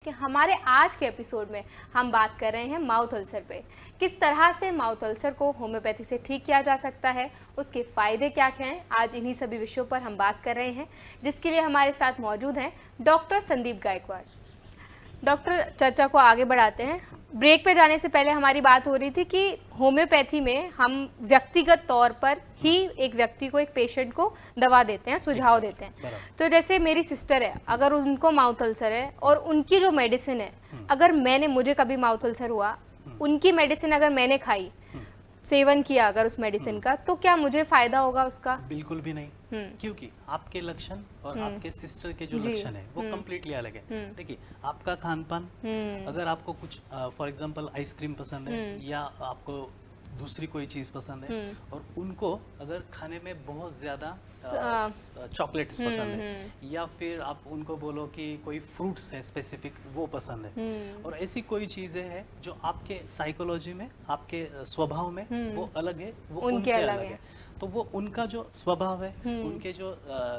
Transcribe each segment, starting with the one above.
कि हमारे आज के एपिसोड में हम बात कर रहे हैं माउथ अल्सर पे। किस तरह से माउथ अल्सर को होम्योपैथी से ठीक किया जा सकता है, उसके फ़ायदे क्या क्या हैं, आज इन्हीं सभी विषयों पर हम बात कर रहे हैं, जिसके लिए हमारे साथ मौजूद हैं डॉक्टर संदीप गायकवाड़। डॉक्टर, चर्चा को आगे बढ़ाते हैं। ब्रेक पे जाने से पहले हमारी बात हो रही थी कि होम्योपैथी में हम व्यक्तिगत तौर पर ही एक व्यक्ति को, एक पेशेंट को दवा देते हैं, सुझाव देते हैं। तो जैसे मेरी सिस्टर है, अगर उनको माउथ अल्सर है और उनकी जो मेडिसिन है, अगर मुझे कभी माउथ अल्सर हुआ, उनकी मेडिसिन अगर मैंने खाई, सेवन किया अगर उस मेडिसिन का, तो क्या मुझे फायदा होगा उसका? बिल्कुल भी नहीं, क्योंकि आपके लक्षण और आपके सिस्टर के जो लक्षण है वो कम्प्लीटली अलग है। देखिए, आपका खान पान, अगर आपको कुछ फॉर एग्जांपल आइसक्रीम पसंद है या आपको दूसरी कोई चीज़ पसंद है, और उनको अगर खाने में बहुत ज़्यादा चॉकलेट्स पसंद है, या फिर आप उनको बोलो कि कोई फ्रूट्स है स्पेसिफिक वो पसंद है, और ऐसी कोई चीज़ें हैं जो आपके साइकोलॉजी में, आपके स्वभाव में वो अलग है, वो उनसे अलग है। तो वो उनका जो स्वभाव है, उनके जो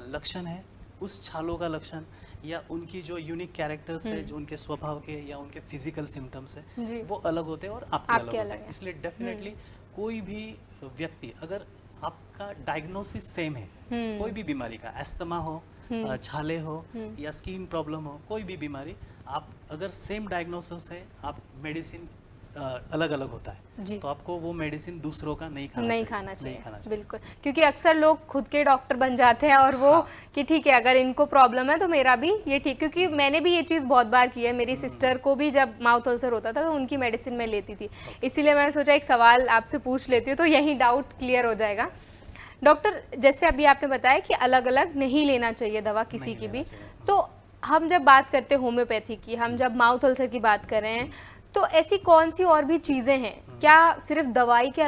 लक्षण है, उस छालों का लक्षण या उनकी जो यूनिक कैरेक्टर्स है, जो उनके स्वभाव के या उनके फिजिकल सिम्टम्स है, वो अलग होते हैं और आपके अलग होते हैं। इसलिए डेफिनेटली कोई भी व्यक्ति, अगर आपका डायग्नोसिस सेम है, कोई भी बीमारी का, अस्थमा हो, छाले हो या स्किन प्रॉब्लम हो, कोई भी बीमारी, आप अगर सेम डायग्नोसिस है, आप मेडिसिन अलग अलग होता है, तो आपको वो मेडिसिन दूसरों का नहीं खाना चाहिए। बिल्कुल, क्योंकि अक्सर लोग खुद के डॉक्टर बन जाते हैं और वो कि ठीक है, अगर इनको प्रॉब्लम है तो मेरा भी ये ठीक, क्योंकि मैंने भी ये चीज़ बहुत बार की है। मेरी सिस्टर को भी जब माउथ अल्सर होता था तो उनकी मेडिसिन मैं लेती थी, इसीलिए मैंने सोचा एक सवाल आपसे पूछ लेती हूँ, तो यही डाउट क्लियर हो जाएगा। डॉक्टर, जैसे अभी आपने बताया कि अलग अलग नहीं लेना चाहिए दवा किसी की भी, तो हम जब बात करते हैं होम्योपैथी की, हम जब माउथ अल्सर की बात कर रहे हैं, तो ऐसी कौन सी और भी चीज़ें हैं? क्या सिर्फ दवाई के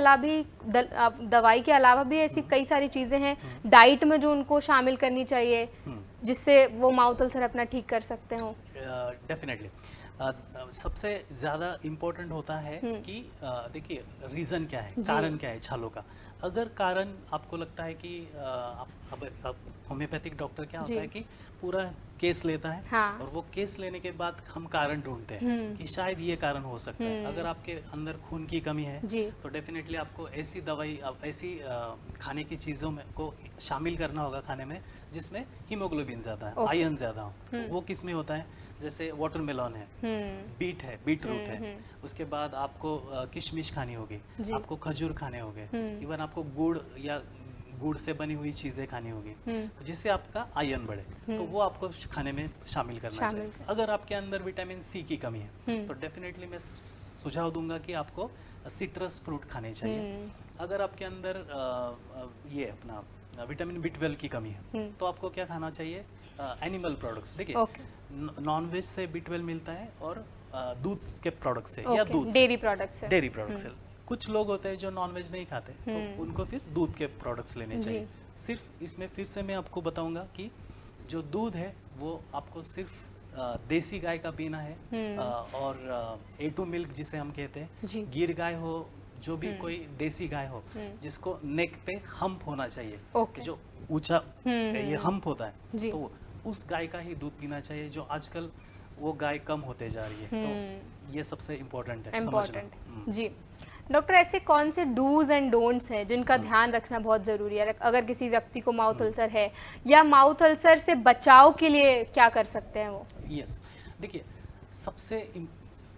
अलावा भी ऐसी कई सारी चीज़ें हैं डाइट में जो उनको शामिल करनी चाहिए, जिससे वो माउथ अल्सर अपना ठीक कर सकते हो? डेफिनेटली सबसे ज़्यादा इम्पोर्टेंट होता है कि देखिए, रीज़न क्या है, कारण क्या है छालों का। अगर कारण आपको लगता है कि अब होम्योपैथिक डॉक्टर क्या होता है कि पूरा केस लेता है, और वो केस लेने के बाद हम कारण ढूंढते हैं कि शायद ये कारण हो सकता है। अगर आपके अंदर खून की कमी है तो डेफिनेटली आपको ऐसी दवाई, ऐसी खाने की चीज़ों में को शामिल करना होगा खाने में जिसमें हीमोग्लोबिन ज़्यादा है, आयरन ज़्यादा हो। तो वो किस में होता है? जैसे वाटरमेलन है, बीट है, बीट रूट है, उसके बाद आपको किशमिश खानी होगी, आपको खजूर खाने होंगे, इवन आपको गुड़ से बनी हुई चीज़ें खानी होगी, तो जिससे आपका आयरन बढ़े, तो वो आपको खाने में शामिल करना चाहिए। अगर आपके अंदर विटामिन सी की कमी है तो डेफिनेटली मैं सुझाव दूंगा कि आपको सिट्रस फ्रूट खाने चाहिए। अगर आपके अंदर ये अपना विटामिन B12 की कमी है तो आपको क्या खाना चाहिए? Animal products. देखिए, नॉन वेज से B12 मिलता है, और दूध के प्रोडक्ट से या दूध से, डेयरी प्रोडक्ट से। कुछ लोग होते हैं जो नॉन वेज नहीं खाते, तो उनको फिर दूध के प्रोडक्ट्स लेने चाहिए। सिर्फ इसमें फिर से मैं आपको बताऊंगा कि जो दूध है वो आपको सिर्फ देसी गाय का पीना है, और A2 मिल्क जिसे हम कहते हैं, गिर गाय हो, जो भी कोई देसी गाय हो जिसको नेक पे हम्प होना चाहिए, जो ऊंचा ये हम्प होता है, तो उस गाय का ही दूध पीना चाहिए, जो आजकल वो गाय कम होते जा रही है। तो ये सबसे इम्पोर्टेंट है समझना। जी डॉक्टर, ऐसे कौन से डूज एंड डोंट्स हैं जिनका ध्यान रखना बहुत ज़रूरी है अगर किसी व्यक्ति को माउथ अल्सर है, या माउथ अल्सर से बचाव के लिए क्या कर सकते हैं वो? यस, देखिए, सबसे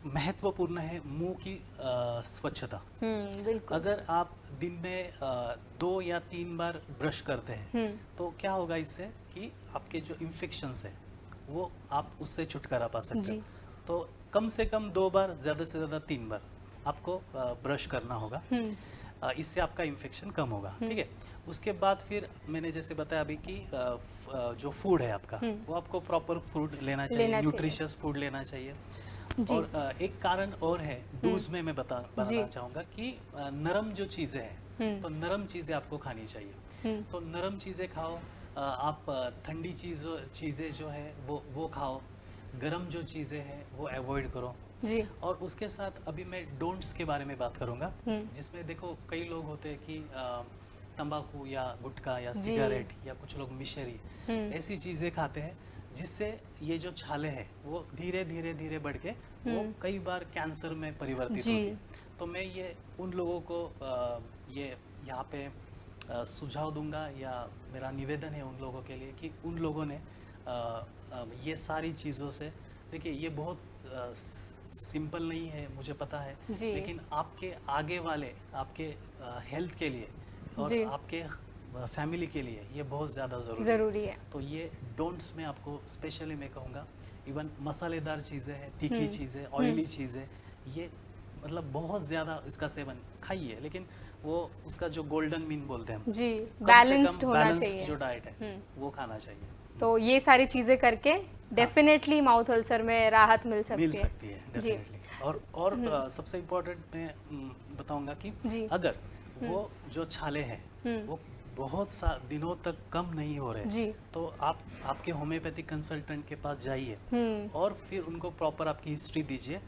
महत्वपूर्ण है मुंह की स्वच्छता। बिल्कुल। अगर आप दिन में 2 या 3 बार ब्रश करते हैं तो क्या होगा इससे कि आपके जो इन्फेक्शंस है वो आप उससे छुटकारा पा सकते हैं। तो कम से कम 2 बार, ज़्यादा से ज़्यादा 3 बार आपको ब्रश करना होगा, इससे आपका इन्फेक्शन कम होगा। ठीक है, उसके बाद फिर मैंने जैसे बताया अभी कि जो फूड है आपका, वो आपको प्रॉपर फूड लेना चाहिए, न्यूट्रिशियस फूड लेना चाहिए। और एक कारण और है डूज में मैं बताना चाहूँगा कि नरम जो चीज़ें हैं, तो नरम चीज़ें आपको खानी चाहिए। तो नरम चीज़ें खाओ, आप ठंडी चीज़ें जो है वो खाओ, गरम जो चीज़ें हैं वो अवॉइड करो। और उसके साथ अभी मैं डोंट्स के बारे में बात करूँगा, जिसमें देखो कई लोग होते हैं कि तंबाकू या गुटखा या सिगरेट या कुछ लोग मिशरी ऐसी चीज़ें खाते हैं जिससे ये जो छाले हैं वो धीरे धीरे धीरे बढ़ के वो कई बार कैंसर में परिवर्तित होती है। तो मैं ये उन लोगों को ये यहाँ पे सुझाव दूंगा या मेरा निवेदन है उन लोगों के लिए कि उन लोगों ने ये सारी चीज़ों से, देखिए ये बहुत सिंपल नहीं है मुझे पता है, लेकिन आपके आगे वाले आपके हेल्थ के लिए और आपके फैमिली के लिए ये बहुत ज़्यादा ज़रूरी है। तो ये डोंट्स में आपको स्पेशली मैं कहूँगा, इवन मसालेदार चीज़ें हैं, तीखी चीज़ें, ऑयली चीज़ें, ये मतलब बहुत ज़्यादा इसका सेवन खाइए, लेकिन वो उसका जो गोल्डन मीन बोलते हैं जी, बैलेंस्ड होना चाहिए, जो डाइट है वो खाना चाहिए। तो ये सारी चीज़ें करके डेफिनेटली माउथ अल्सर में राहत मिल सकती है डेफिनेटली। और सबसे इम्पोर्टेंट मैं बताऊंगा कि अगर वो जो छाले हैं वो बहुत सा दिनों तक कम नहीं हो रहे तो आप आपके होम्योपैथिक कंसल्टेंट के पास जाइए और फिर उनको प्रॉपर आपकी हिस्ट्री दीजिए,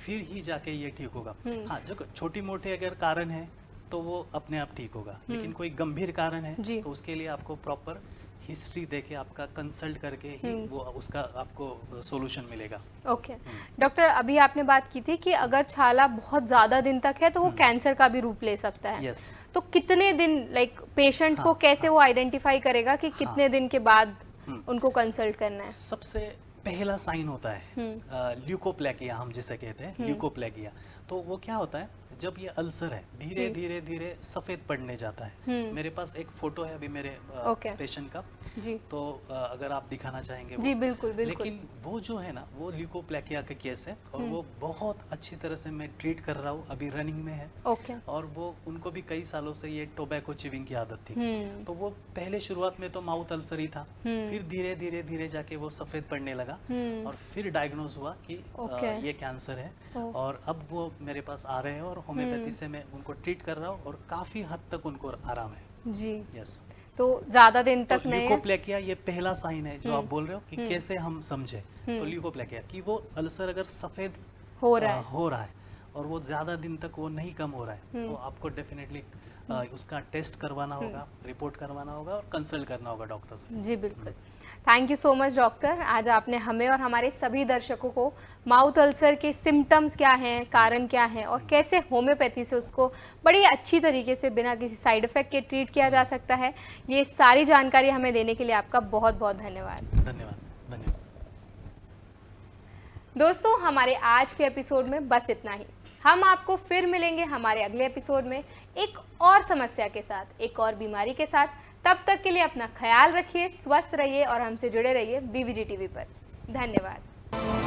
फिर ही जाके ये ठीक होगा। हाँ, जो छोटी मोटे अगर कारण है तो वो अपने आप ठीक होगा, लेकिन कोई गंभीर कारण है तो उसके लिए आपको प्रॉपर हिस्ट्री देके आपका कंसल्ट करके ही वो उसका आपको सॉल्यूशन मिलेगा। ओके डॉक्टर, अभी आपने बात की थी कि अगर छाला बहुत ज़्यादा दिन तक है तो वो कैंसर का भी रूप ले सकता है। यस। तो कितने दिन, लाइक पेशेंट को कैसे वो आइडेंटिफाई करेगा कि कितने दिन के बाद उनको कंसल्ट करना है? सबसे पहला साइन होता है ल्यूकोप्लेकिया, हम जिसे कहते हैं ल्यूकोप्लेकिया। तो वो क्या होता है, जब ये अल्सर है धीरे धीरे धीरे सफेद पड़ने जाता है। मेरे पास एक फोटो है अभी मेरे पेशेंट का जी, तो अगर आप दिखाना चाहेंगे जी बिल्कुल बिल्कुल। लेकिन वो जो है ना वो ल्यूकोप्लेकिया का केस है और वो बहुत अच्छी तरह से मैं ट्रीट कर रहा हूँ, अभी रनिंग में है। और वो उनको भी कई सालों से ये टोबैको चिविंग की आदत थी, तो वो पहले शुरुआत में तो माउथ अल्सर ही था, फिर धीरे धीरे धीरे जाके वो सफेद पड़ने लगा और फिर डायग्नोज हुआ कि ये कैंसर है। और अब वो मेरे पास आ रहे हैं और होम्योपैथी से मैं उनको ट्रीट कर रहा हूँ और काफी हद तक उनको आराम है जी। यस। तो ज्यादा दिन तक नहीं है। ल्यूकोप्लेकिया ये पहला साइन है जो आप बोल रहे हो कि कैसे हम समझे, तो ल्यूकोप्लेकिया कि वो अल्सर अगर सफेद हो रहा है और वो ज्यादा दिन तक वो नहीं कम हो रहा है तो आपको डेफिनेटली उसका टेस्ट करवाना होगा, रिपोर्ट करवाना होगा और कंसल्ट करना होगा डॉक्टर से। जी बिल्कुल। Thank you so much doctor, आज आपने हमें और हमारे सभी दर्शकों को माउथ अल्सर के सिम्टम्स क्या हैं, कारण क्या हैं और कैसे होम्योपैथी से उसको बड़ी अच्छी तरीके से बिना किसी साइड इफ़ेक्ट के ट्रीट किया जा सकता है, ये सारी जानकारी हमें देने के लिए आपका बहुत बहुत धन्यवाद। धन्यवाद। धन्यवाद दोस्तों, हमारे आज के एपिसोड में बस इतना ही। हम आपको फिर मिलेंगे हमारे अगले एपिसोड में एक और समस्या के साथ, एक और बीमारी के साथ। तब तक के लिए अपना ख्याल रखिए, स्वस्थ रहिए और हमसे जुड़े रहिए BVG TV पर। धन्यवाद।